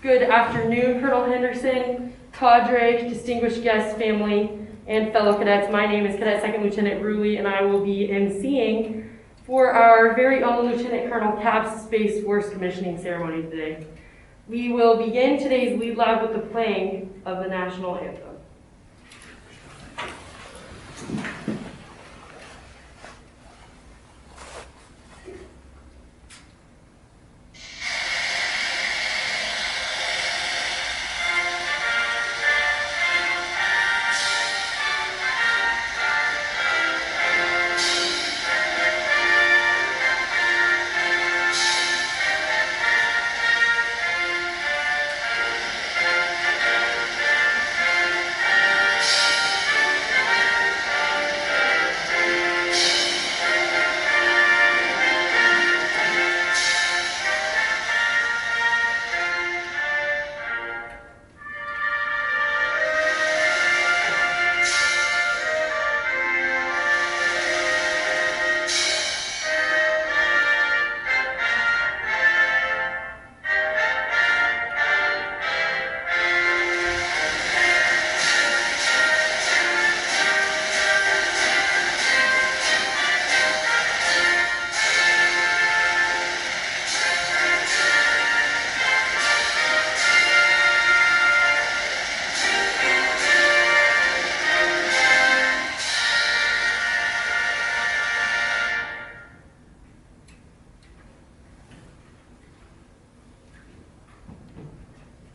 Good afternoon, Colonel Henderson, cadre, distinguished guests, family, and fellow cadets. My name is Cadet Second Lieutenant Ruley, and I will be emceeing for our very own Lieutenant Colonel Cap's Space Force commissioning ceremony today. We will begin today's lead lab with the playing of the national anthem.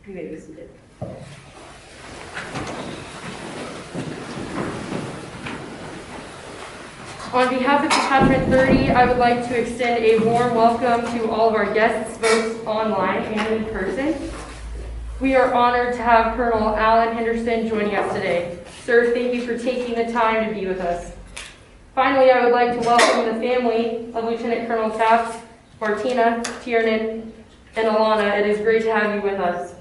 You may be seated. On behalf of Detachment 30, I would like to extend a warm welcome to all of our guests, both online and in person. We are honored to have Colonel Alan Henderson joining us today. Sir, thank you for taking the time to be with us. Finally, I would like to welcome the family of Lieutenant Colonel Capps, Martina, Tiernan, and Alana. It is great to have you with us.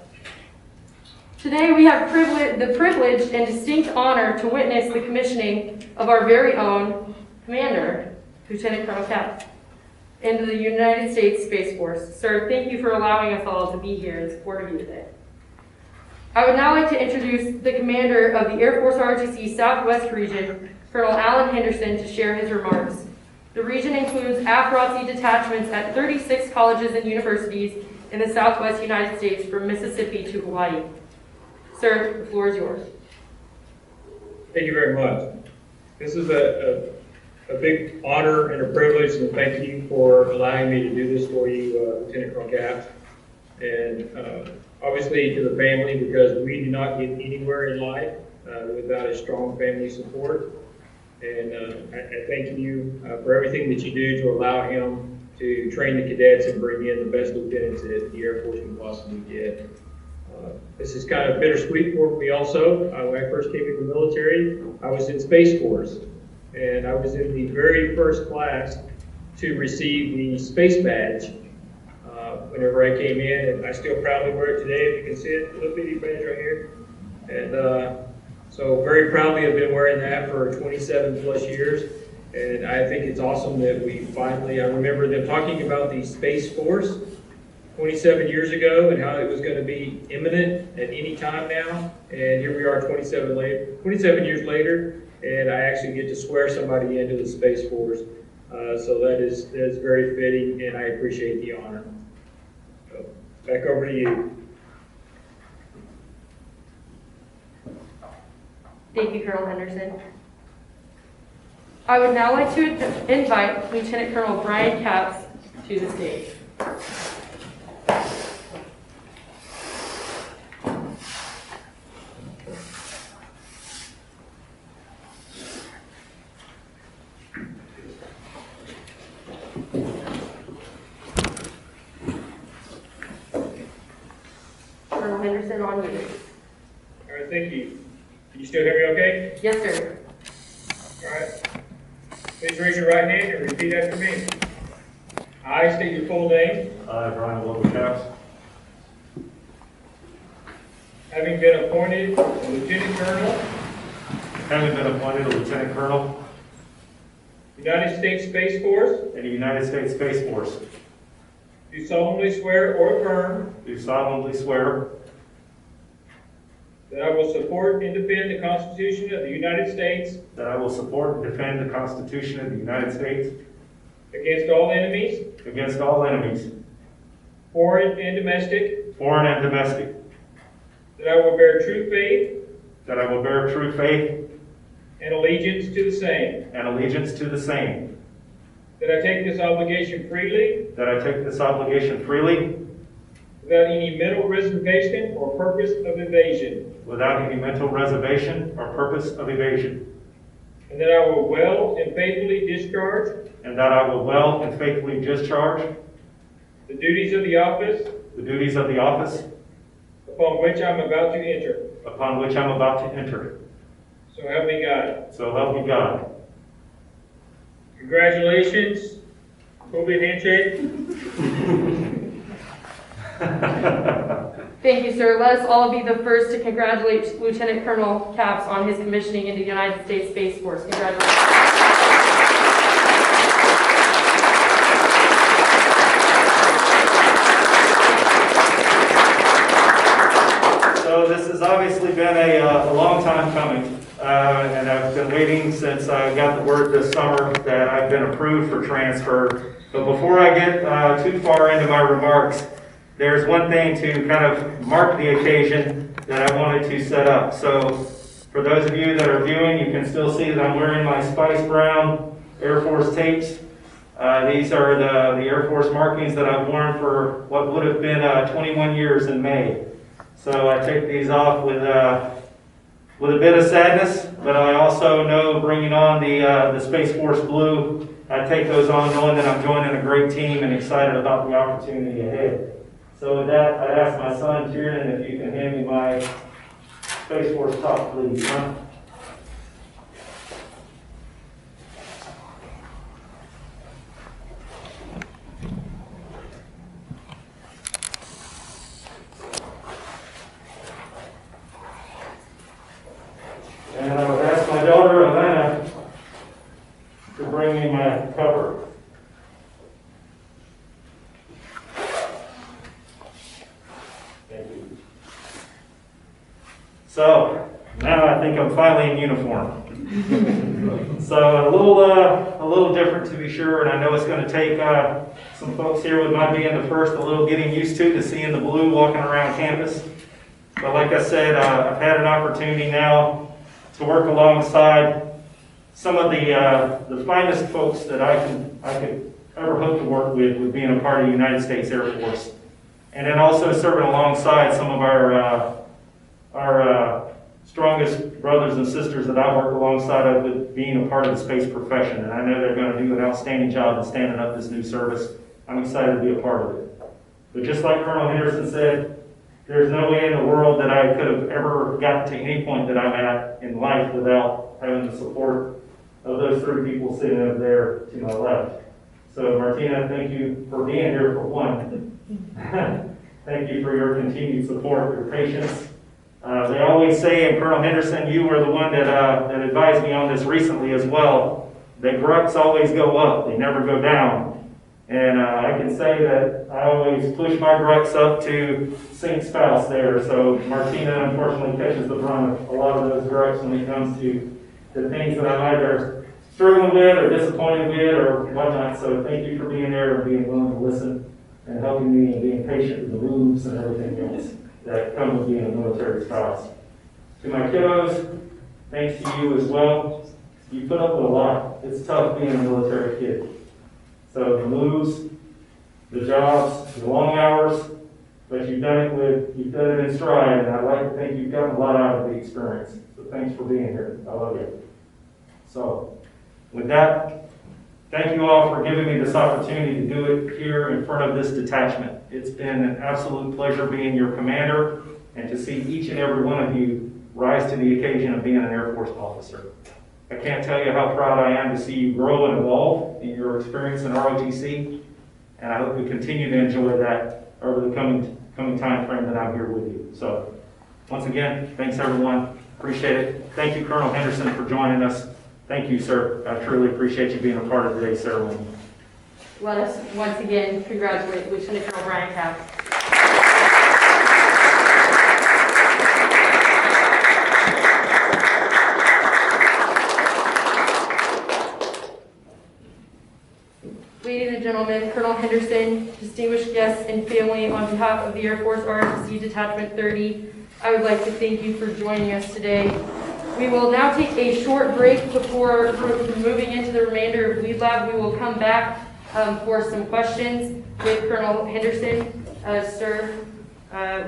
Today we have the privilege and distinct honor to witness the commissioning of our very own Commander, Lieutenant Colonel Capps, into the United States Space Force. Sir, thank you for allowing us all to be here in support of you today. I would now like to introduce the Commander of the Air Force ROTC Southwest Region, Colonel Alan Henderson, to share his remarks. The region includes AFROTC detachments at 36 colleges and universities in the Southwest United States from Mississippi to Hawaii. Sir, the floor is yours. Thank you very much. This is a big honor and a privilege, and thank you for allowing me to do this for you, Lieutenant Colonel Capps. And obviously to the family, because we do not get anywhere in life without a strong family support. And I thank you for everything that you do to allow him to train the cadets and bring in the best lieutenants that the Air Force can possibly get. This is kind of bittersweet for me also. When I first came into the military, I was in Space Force, and I was in the very first class to receive the space badge whenever I came in, and I still proudly wear it today. If you can see it, little bitty badge right here. And so very proudly have been wearing that for 27 plus years, and I think it's awesome that we finally, I remember them talking about the Space Force 27 years ago and how it was going to be imminent at any time now, and here we are 27 years later, and I actually get to swear somebody into the Space Force, so that is very fitting, and I appreciate the honor. So, back over to you. Thank you, Colonel Henderson. I would now like to invite Lieutenant Colonel Brian Capps to the stage. Colonel Henderson, on you. All right, thank you. Can you still hear me okay? Yes, sir. All right. Please raise your right hand and repeat after me. I state your full name. I, Brian Local Capps. Having been appointed Lieutenant Colonel, Having been appointed a Lieutenant Colonel United States Space Force, in the United States Space Force, do solemnly swear or affirm do solemnly swear that I will support and defend the Constitution of the United States that I will support and defend the Constitution of the United States against all enemies, against all enemies, foreign and domestic, foreign and domestic, that I will bear true faith that I will bear true faith and allegiance to the same, and allegiance to the same, that I take this obligation freely that I take this obligation freely without any mental reservation or purpose of evasion, without any mental reservation or purpose of evasion, and that I will well and faithfully discharge and that I will well and faithfully discharge the duties of the office the duties of the office upon which I'm about to enter. upon which I'm about to enter. So help me God. So help me God. Congratulations. COVID handshake. Thank you, sir. Let us all be the first to congratulate Lieutenant Colonel Capps on his commissioning into the United States Space Force. Congratulations. So this has obviously been a long time coming, and I've been waiting since I got the word this summer that I've been approved for transfer. But before I get too far into my remarks, there's one thing to kind of mark the occasion that I wanted to set up. So for those of you that are viewing, you can still see that I'm wearing my Spice Brown Air Force tapes. These are the Air Force markings that I've worn for what would have been 21 years in May. So I take these off with a bit of sadness, but I also know bringing on the Space Force Blue, I take those on knowing that I'm joining a great team and excited about the opportunity ahead. So with that, I'd ask my son, Tiernan, if you can hand me my Space Force top, please, son. And I would ask my daughter, Alana, to bring me my cover. Thank you. So, now I think I'm finally in uniform. So a little different to be sure, and I know it's going to take some folks here with my being the first a little getting used to seeing the blue walking around campus. But like I said, I've had an opportunity now to work alongside some of the finest folks that I could ever hope to work with being a part of the United States Air Force. And then also serving alongside some of our strongest brothers and sisters that I work alongside of with being a part of the space profession. And I know they're going to do an outstanding job in standing up this new service. I'm excited to be a part of it. But just like Colonel Henderson said, there's no way in the world that I could have ever gotten to any point that I'm at in life without having the support of those three people sitting over there to my left. So Martina, thank you for being here for one. Thank you for your continued support, your patience. They always say, and Colonel Henderson, you were the one that advised me on this recently as well, that gruts always go up, they never go down. And I can say that I always push my gruts up to Saint Spouse there. So Martina unfortunately catches the brunt of a lot of those gruts when it comes to the things that I'm either struggling with or disappointed with or whatnot. So thank you for being there and being willing to listen and helping me and being patient with the rules and everything else that come with being a military spouse. To my kiddos, thanks to you as well. You put up with a lot. It's tough being a military kid. So the moves, the jobs, the long hours, but you've done it in stride, and I'd like to think you've gotten a lot out of the experience. So thanks for being here. I love you. So with that, thank you all for giving me this opportunity to do it here in front of this detachment. It's been an absolute pleasure being your commander and to see each and every one of you rise to the occasion of being an Air Force officer. I can't tell you how proud I am to see you grow and evolve in your experience in ROTC, and I hope you continue to enjoy that over the coming time frame that I'm here with you. So, once again, thanks everyone. Appreciate it. Thank you, Colonel Henderson, for joining us. Thank you, sir. I truly appreciate you being a part of today's ceremony. let us once again congratulate Lieutenant Colonel Brian Capps. Ladies and gentlemen, Colonel Henderson, distinguished guests and family, on behalf of the Air Force ROTC Detachment 30, I would like to thank you for joining us today. We will now take a short break before moving into the remainder of Lead Lab. We will come back for some questions with Colonel Henderson. Sir,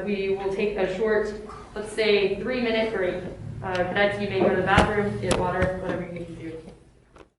we will take a short, let's say, 3-minute break. Cadets, you may go to the bathroom, get water, whatever you need to do.